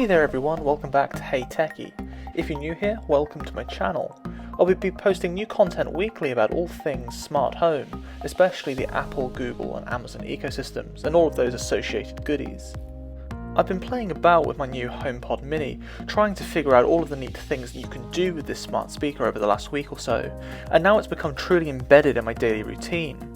there everyone, welcome back to HeyTechi. If you're new here, welcome to my channel. I'll be posting new content weekly about all things smart home, especially the Apple, Google and Amazon ecosystems and all of those associated goodies. I've been playing about with my new HomePod Mini, trying to figure out all of the neat things that you can do with this smart speaker over the last week or so, and now it's become truly embedded in my daily routine.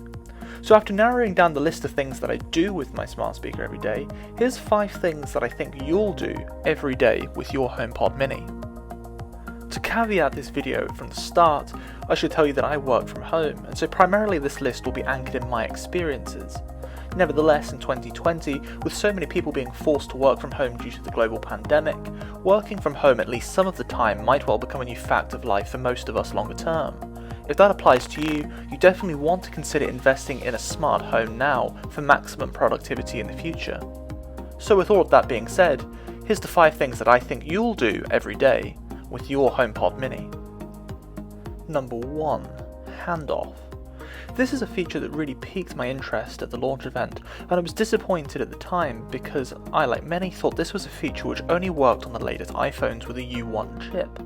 So after narrowing down the list of things that I do with my smart speaker every day, here's 5 things that I think you'll do every day with your HomePod Mini. To caveat this video from the start, I should tell you that I work from home, and so primarily this list will be anchored in my experiences. Nevertheless, in 2020, with so many people being forced to work from home due to the global pandemic, working from home at least some of the time might well become a new fact of life for most of us longer term. If that applies to you, you definitely want to consider investing in a smart home now for maximum productivity in the future. So with all of that being said, here's the 5 things that I think you'll do every day with your HomePod Mini. Number 1. Handoff. This is a feature that really piqued my interest at the launch event, and I was disappointed at the time because I, like many, thought this was a feature which only worked on the latest iPhones with a U1 chip.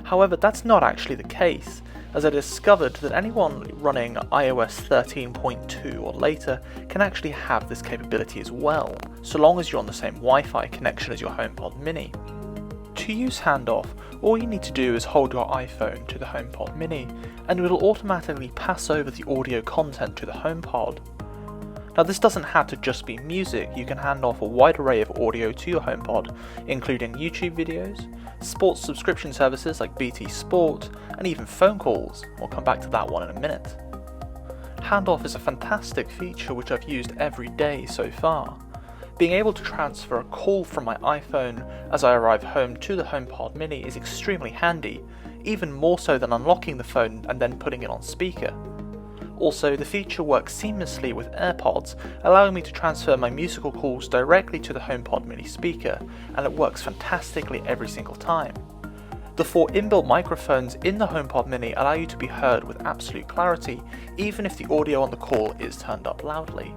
However, that's not actually the case, as I discovered that anyone running iOS 13.2 or later can actually have this capability as well, so long as you're on the same Wi-Fi connection as your HomePod Mini. To use Handoff, all you need to do is hold your iPhone to the HomePod Mini, and it will automatically pass over the audio content to the HomePod. Now this doesn't have to just be music, you can hand off a wide array of audio to your HomePod, including YouTube videos, sports subscription services like BT Sport, and even phone calls. We'll come back to that one in a minute. Handoff is a fantastic feature which I've used every day so far. Being able to transfer a call from my iPhone as I arrive home to the HomePod Mini is extremely handy, even more so than unlocking the phone and then putting it on speaker. Also, the feature works seamlessly with AirPods, allowing me to transfer my musical calls directly to the HomePod Mini speaker, and it works fantastically every single time. The 4 inbuilt microphones in the HomePod Mini allow you to be heard with absolute clarity, even if the audio on the call is turned up loudly.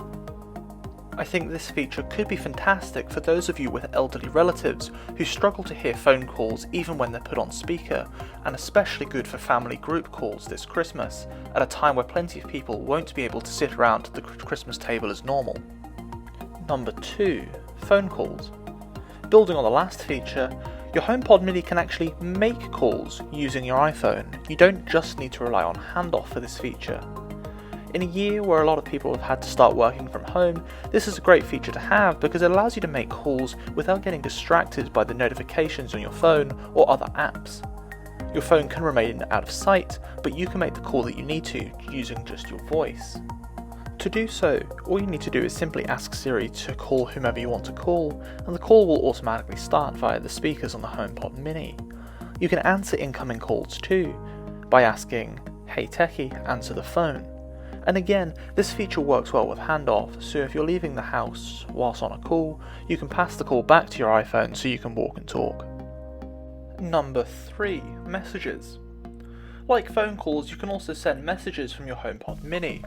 I think this feature could be fantastic for those of you with elderly relatives who struggle to hear phone calls even when they're put on speaker, and especially good for family group calls this Christmas, at a time where plenty of people won't be able to sit around the Christmas table as normal. Number 2. Phone calls. Building on the last feature, your HomePod Mini can actually make calls using your iPhone. You don't just need to rely on Handoff for this feature. In a year where a lot of people have had to start working from home, this is a great feature to have because it allows you to make calls without getting distracted by the notifications on your phone or other apps. Your phone can remain out of sight, but you can make the call that you need to using just your voice. To do so, all you need to do is simply ask Siri to call whomever you want to call, and the call will automatically start via the speakers on the HomePod Mini. You can answer incoming calls too, by asking, HeyTechi, answer the phone. And again, this feature works well with Handoff, so if you're leaving the house whilst on a call, you can pass the call back to your iPhone so you can walk and talk. Number 3. Messages. Like phone calls, you can also send messages from your HomePod Mini.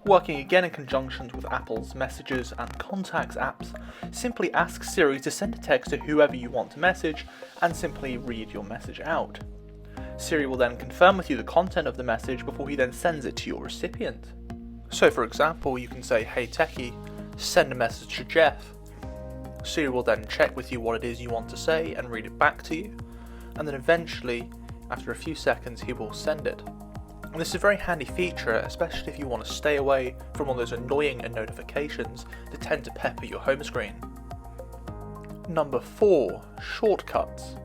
Working again in conjunction with Apple's Messages and Contacts apps, simply ask Siri to send a text to whoever you want to message, and simply read your message out. Siri will then confirm with you the content of the message before he then sends it to your recipient. So for example, you can say, HeyTechi, send a message to Jeff. Siri will then check with you what it is you want to say and read it back to you, and then eventually, after a few seconds, he will send it. And this is a very handy feature, especially if you want to stay away from all those annoying notifications that tend to pepper your home screen. Number 4. Shortcuts.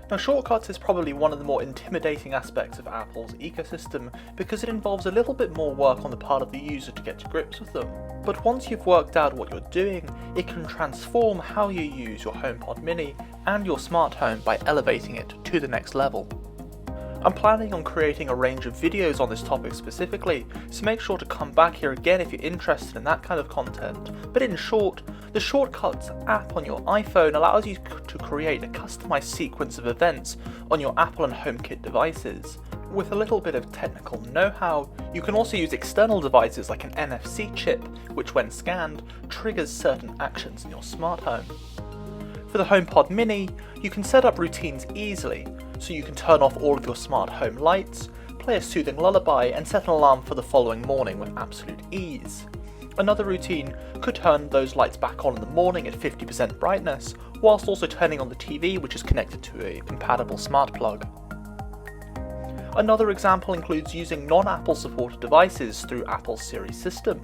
Now, shortcuts is probably one of the more intimidating aspects of Apple's ecosystem because it involves a little bit more work on the part of the user to get to grips with them. But once you've worked out what you're doing, it can transform how you use your HomePod Mini and your smart home by elevating it to the next level. I'm planning on creating a range of videos on this topic specifically, so make sure to come back here again if you're interested in that kind of content. But in short, the Shortcuts app on your iPhone allows you to create a customized sequence of events on your Apple and HomeKit devices. With a little bit of technical know-how, you can also use external devices like an NFC chip, which when scanned, triggers certain actions in your smart home. For the HomePod Mini, you can set up routines easily, so you can turn off all of your smart home lights, play a soothing lullaby, and set an alarm for the following morning with absolute ease. Another routine could turn those lights back on in the morning at 50% brightness, whilst also turning on the TV, which is connected to a compatible smart plug. Another example includes using non-Apple supported devices through Apple's Siri system.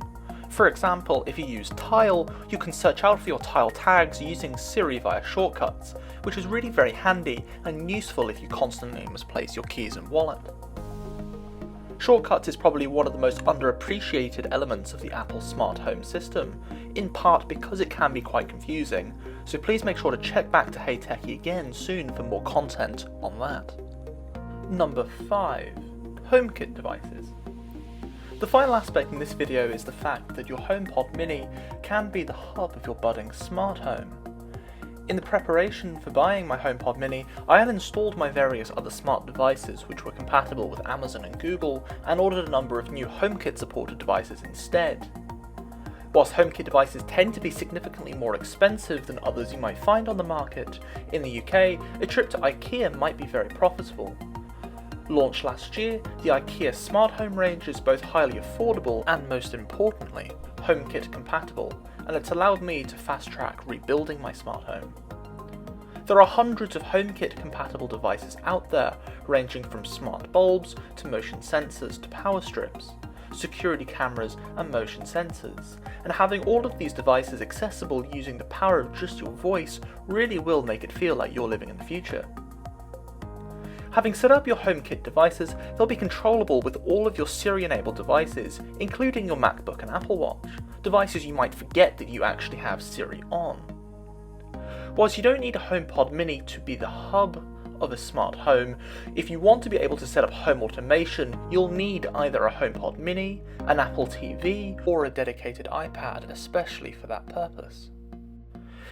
For example, if you use Tile, you can search out for your Tile tags using Siri via shortcuts, which is really very handy and useful if you constantly misplace your keys and wallet. Shortcuts is probably one of the most underappreciated elements of the Apple smart home system, in part because it can be quite confusing, so please make sure to check back to HeyTechi again soon for more content on that. Number 5. HomeKit devices. The final aspect in this video is the fact that your HomePod Mini can be the hub of your budding smart home. In the preparation for buying my HomePod Mini, I had installed my various other smart devices which were compatible with Amazon and Google, and ordered a number of new HomeKit supported devices instead. Whilst HomeKit devices tend to be significantly more expensive than others you might find on the market, in the UK, a trip to IKEA might be very profitable. Launched last year, the IKEA smart home range is both highly affordable and, most importantly, HomeKit compatible, and it's allowed me to fast-track rebuilding my smart home. There are hundreds of HomeKit compatible devices out there, ranging from smart bulbs to motion sensors to power strips, security cameras and motion sensors, and having all of these devices accessible using the power of just your voice really will make it feel like you're living in the future. Having set up your HomeKit devices, they'll be controllable with all of your Siri-enabled devices, including your MacBook and Apple Watch, devices you might forget that you actually have Siri on. Whilst you don't need a HomePod Mini to be the hub of a smart home, if you want to be able to set up home automation, you'll need either a HomePod Mini, an Apple TV, or a dedicated iPad, especially for that purpose.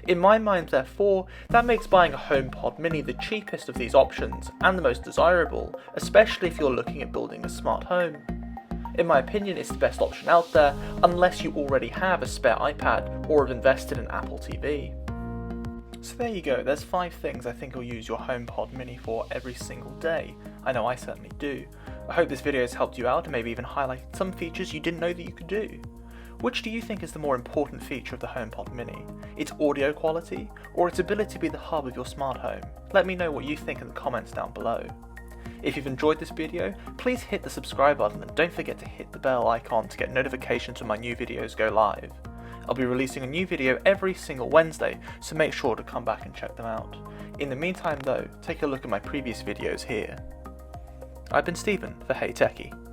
In my mind, therefore, that makes buying a HomePod Mini the cheapest of these options and the most desirable, especially if you're looking at building a smart home. In my opinion, it's the best option out there, unless you already have a spare iPad or have invested in Apple TV. So there you go, there's 5 things I think you'll use your HomePod Mini for every single day. I know I certainly do. I hope this video has helped you out and maybe even highlighted some features you didn't know that you could do. Which do you think is the more important feature of the HomePod Mini? Its audio quality, or its ability to be the hub of your smart home? Let me know what you think in the comments down below. If you've enjoyed this video, please hit the subscribe button and don't forget to hit the bell icon to get notifications when my new videos go live. I'll be releasing a new video every single Wednesday, so make sure to come back and check them out. In the meantime though, take a look at my previous videos here. I've been Stephen for HeyTechi.